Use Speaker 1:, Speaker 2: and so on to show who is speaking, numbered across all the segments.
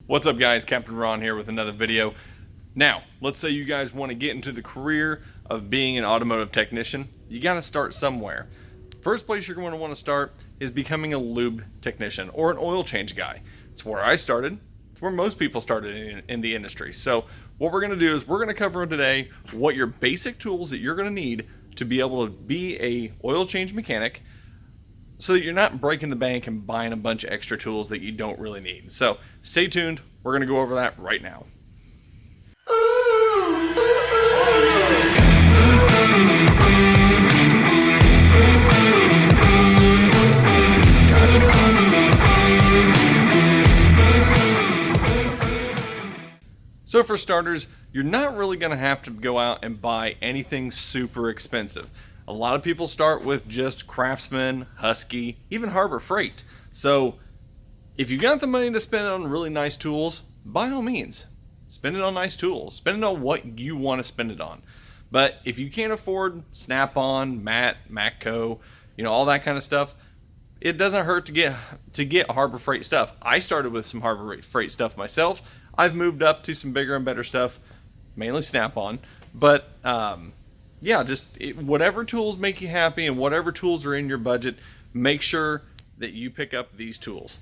Speaker 1: What's up guys, Captain Ron here with another video. Now, let's say you guys want to get into the career of being an automotive technician. You got to start somewhere. First place you're going to want to start is becoming a lube technician or an oil change guy. It's where I started. It's where most people started in the industry. So what we're going to do is we're going to cover today what your basic tools that you're going to need to be able to be a oil change mechanic, so that you're not breaking the bank and buying a bunch of extra tools that you don't really need. So stay tuned, we're gonna go over that right now. So for starters, you're not really gonna have to go out and buy anything super expensive. A lot of people start with just Craftsman, Husky, even Harbor Freight. So if you got the money to spend on really nice tools, by all means, spend it on nice tools. Spend it on what you want to spend it on. But if you can't afford Snap-on, Matco, all that kind of stuff, it doesn't hurt to get Harbor Freight stuff. I started with some Harbor Freight stuff myself. I've moved up to some bigger and better stuff, mainly Snap-on. But yeah, just whatever tools make you happy and whatever tools are in your budget, make sure that you pick up these tools.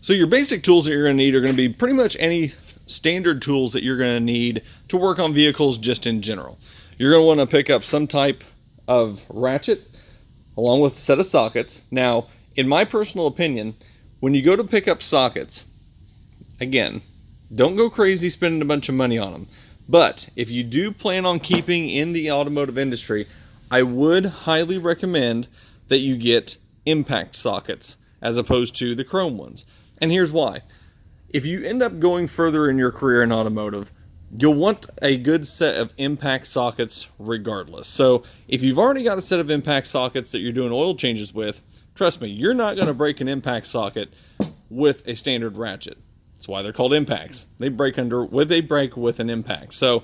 Speaker 1: So your basic tools that you're going to need are going to be pretty much any standard tools that you're going to need to work on vehicles just in general. You're going to want to pick up some type of ratchet along with a set of sockets. Now, in my personal opinion, when you go to pick up sockets, again, don't go crazy spending a bunch of money on them. But if you do plan on keeping in the automotive industry, I would highly recommend that you get impact sockets as opposed to the chrome ones. And here's why. If you end up going further in your career in automotive, you'll want a good set of impact sockets regardless. So if you've already got a set of impact sockets that you're doing oil changes with, trust me, you're not going to break an impact socket with a standard ratchet. That's why they're called impacts. They break with an impact. So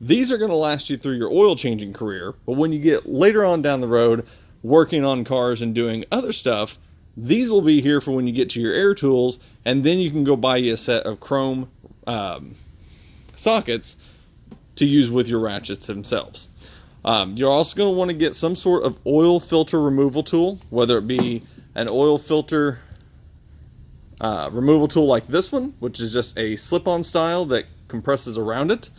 Speaker 1: these are going to last you through your oil changing career. But when you get later on down the road, working on cars and doing other stuff, these will be here for when you get to your air tools, and then you can go buy you a set of chrome sockets to use with your ratchets themselves. You're also going to want to get some sort of oil filter removal tool, whether it be an oil filter removal tool like this one, which is just a slip-on style that compresses around it,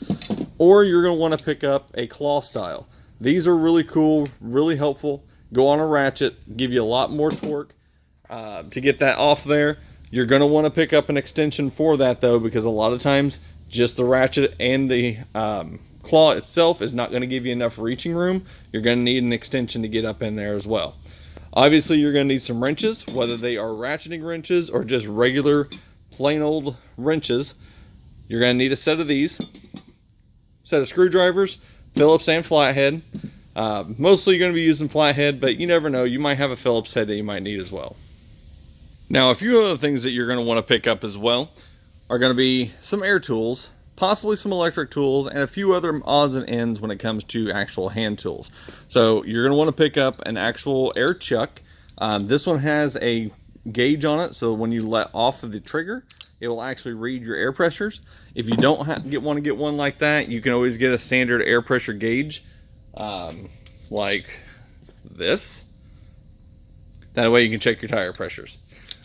Speaker 1: or you're going to want to pick up a claw style. These are really cool, really helpful. Go on a ratchet, give you a lot more torque to get that off there. You're going to want to pick up an extension for that though, because a lot of times just the ratchet and the claw itself is not going to give you enough reaching room. You're going to need an extension to get up in there as well. Obviously, you're going to need some wrenches, whether they are ratcheting wrenches or just regular plain old wrenches. You're going to need a set of these, set of screwdrivers, Phillips and flathead. Mostly you're going to be using flathead, but you never know. You might have a Phillips head that you might need as well. Now, a few other things that you're going to want to pick up as well are going to be some air tools, possibly some electric tools, and a few other odds and ends when it comes to actual hand tools. So you're going to want to pick up an actual air chuck. This one has a gauge on it, so when you let off of the trigger, it will actually read your air pressures. If you don't want to get one like that, you can always get a standard air pressure gauge, like this. That way you can check your tire pressures.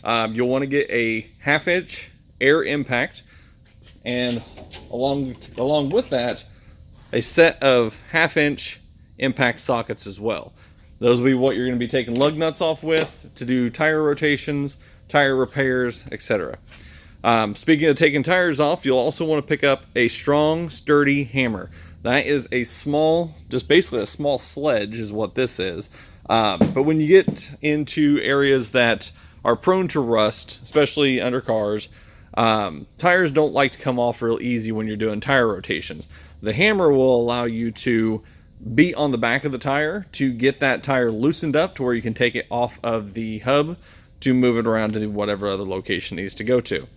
Speaker 1: You'll want to get a 1/2 inch air impact, and along with that, a set of 1/2 inch impact sockets as well. Those will be what you're going to be taking lug nuts off with to do tire rotations, tire repairs, etc. Speaking of taking tires off, you'll also want to pick up a strong, sturdy hammer. That is a small, just basically a small sledge is what this is. But when you get into areas that are prone to rust, especially under cars, tires don't like to come off real easy when you're doing tire rotations. The hammer will allow you to beat on the back of the tire to get that tire loosened up to where you can take it off of the hub to move it around to whatever other location it needs to go to.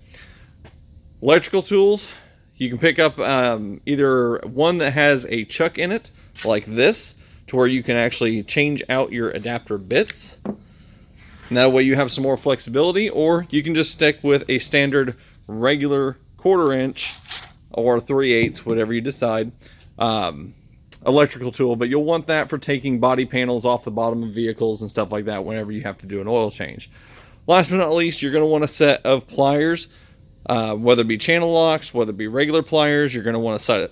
Speaker 1: Electrical tools, you can pick up either one that has a chuck in it, like this, to where you can actually change out your adapter bits. And that way you have some more flexibility, or you can just stick with a standard regular 1/4 inch or 3/8, whatever you decide, electrical tool. But you'll want that for taking body panels off the bottom of vehicles and stuff like that whenever you have to do an oil change. Last but not least, you're going to want a set of pliers, whether it be channel locks, whether it be regular pliers. You're going to want a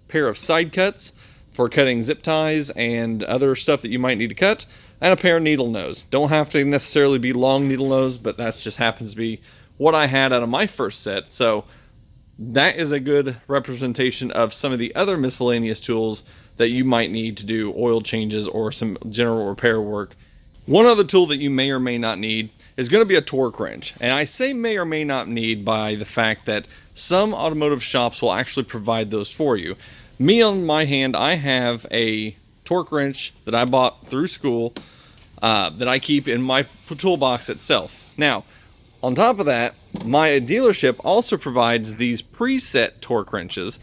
Speaker 1: pair of side cuts for cutting zip ties and other stuff that you might need to cut, and a pair of needle nose. Don't have to necessarily be long needle nose, but that just happens to be what I had out of my first set. So that is a good representation of some of the other miscellaneous tools that you might need to do oil changes or some general repair work. One other tool that you may or may not need is going to be a torque wrench. And I say may or may not need by the fact that some automotive shops will actually provide those for you. Me, on my hand, I have a torque wrench that I bought through school that I keep in my toolbox itself. Now, on top of that, my dealership also provides these preset torque wrenches.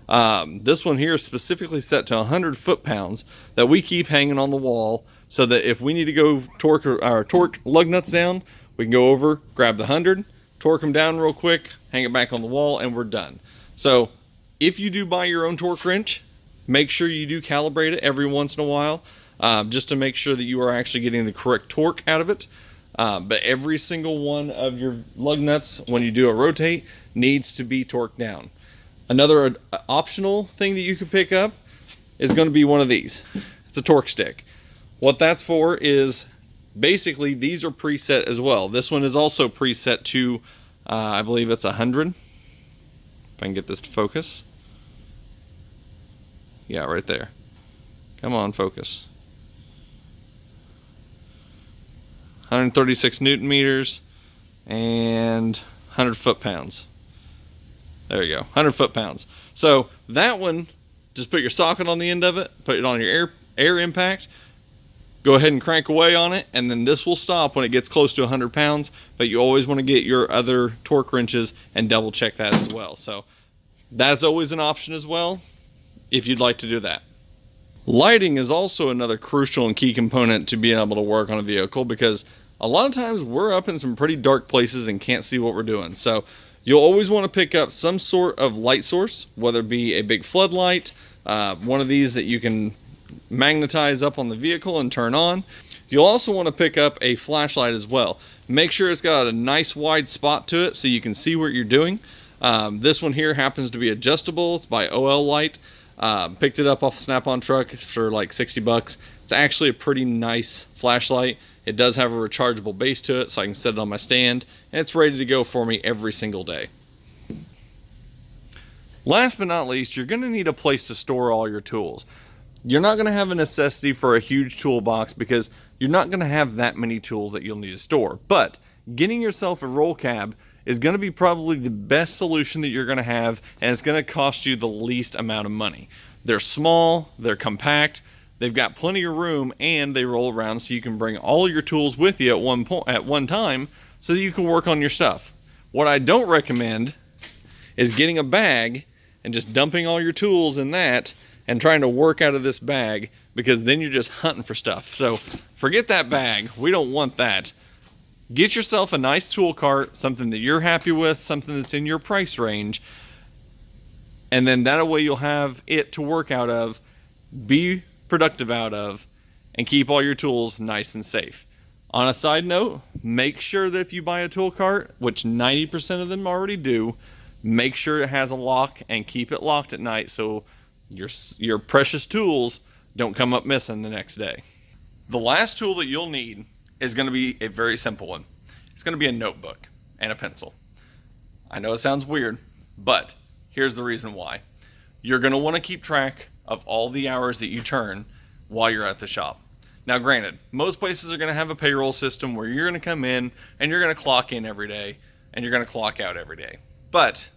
Speaker 1: This one here is specifically set to 100 foot-pounds that we keep hanging on the wall, so that if we need to go torque lug nuts down, we can go over, grab the 100, torque them down real quick, hang it back on the wall, and we're done. So if you do buy your own torque wrench, make sure you do calibrate it every once in a while, just to make sure that you are actually getting the correct torque out of it. But every single one of your lug nuts, when you do a rotate, needs to be torqued down. Another optional thing that you can pick up is going to be one of these. It's a torque stick. What that's for is basically these are preset as well. This one is also preset to, I believe it's 100. If I can get this to focus. Yeah, right there. Come on, focus. 136 Newton meters and 100 foot-pounds. There you go, 100 foot-pounds. So that one, just put your socket on the end of it, put it on your air impact, go ahead and crank away on it, and then this will stop when it gets close to 100 pounds, but you always want to get your other torque wrenches and double check that as well. So that's always an option as well, if you'd like to do that. Lighting is also another crucial and key component to being able to work on a vehicle, because a lot of times we're up in some pretty dark places and can't see what we're doing. So you'll always want to pick up some sort of light source, whether it be a big floodlight, one of these that you can magnetize up on the vehicle and turn on. You'll also want to pick up a flashlight as well. Make sure it's got a nice wide spot to it so you can see what you're doing. This one here happens to be adjustable. It's by OL Light. Picked it up off Snap-on truck for like 60 bucks. It's actually a pretty nice flashlight. It does have a rechargeable base to it, so I can set it on my stand, and it's ready to go for me every single day. Last but not least, you're going to need a place to store all your tools. You're not going to have a necessity for a huge toolbox because you're not going to have that many tools that you'll need to store. But getting yourself a roll cab is going to be probably the best solution that you're going to have, and it's going to cost you the least amount of money. They're small, they're compact, they've got plenty of room, and they roll around so you can bring all your tools with you at one time so that you can work on your stuff. What I don't recommend is getting a bag and just dumping all your tools in that and trying to work out of this bag, because then you're just hunting for stuff. So forget that bag. We don't want that. Get yourself a nice tool cart, something that you're happy with, something that's in your price range, and then that way you'll have it to work out of, be productive out of, and keep all your tools nice and safe. On a side note, make sure that if you buy a tool cart, which 90% of them already do, make sure it has a lock and keep it locked at night so your precious tools don't come up missing the next day. The last tool that you'll need is going to be a very simple one. It's going to be a notebook and a pencil. I know it sounds weird, but here's the reason why. You're going to want to keep track of all the hours that you turn while you're at the shop. Now granted, most places are going to have a payroll system where you're going to come in and you're going to clock in every day and you're going to clock out every day. But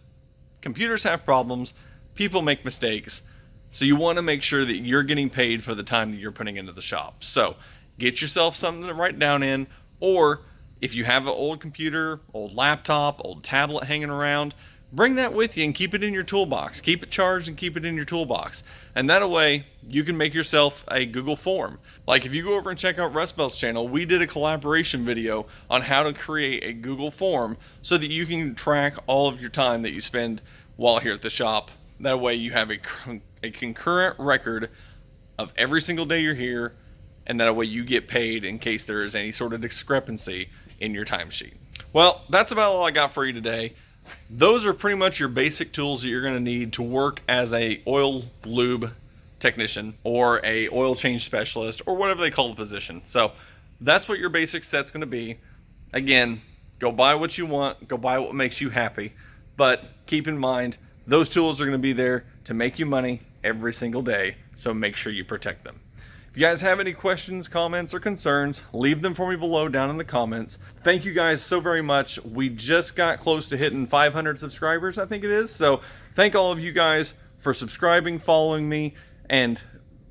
Speaker 1: computers have problems, people make mistakes, so you want to make sure that you're getting paid for the time that you're putting into the shop. So get yourself something to write down in, or if you have an old computer, old laptop, old tablet hanging around, bring that with you and keep it in your toolbox. Keep it charged and keep it in your toolbox. And that way, you can make yourself a Google form. Like if you go over and check out Rust Belt's channel, we did a collaboration video on how to create a Google form so that you can track all of your time that you spend while here at the shop. That way you have a concurrent record of every single day you're here, and that way you get paid in case there is any sort of discrepancy in your timesheet. Well, that's about all I got for you today. Those are pretty much your basic tools that you're going to need to work as a oil lube technician or a oil change specialist or whatever they call the position. So that's what your basic set's going to be. Again, go buy what you want, go buy what makes you happy, but keep in mind those tools are going to be there to make you money every single day, so make sure you protect them. If you guys have any questions, comments, or concerns, leave them for me below down in the comments. Thank you guys so very much. We just got close to hitting 500 subscribers, I think it is. So thank all of you guys for subscribing, following me, and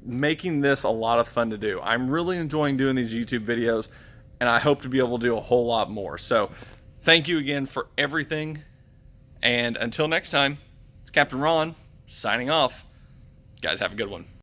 Speaker 1: making this a lot of fun to do. I'm really enjoying doing these YouTube videos, and I hope to be able to do a whole lot more. So thank you again for everything. And until next time, it's Captain Ron signing off. Guys, have a good one.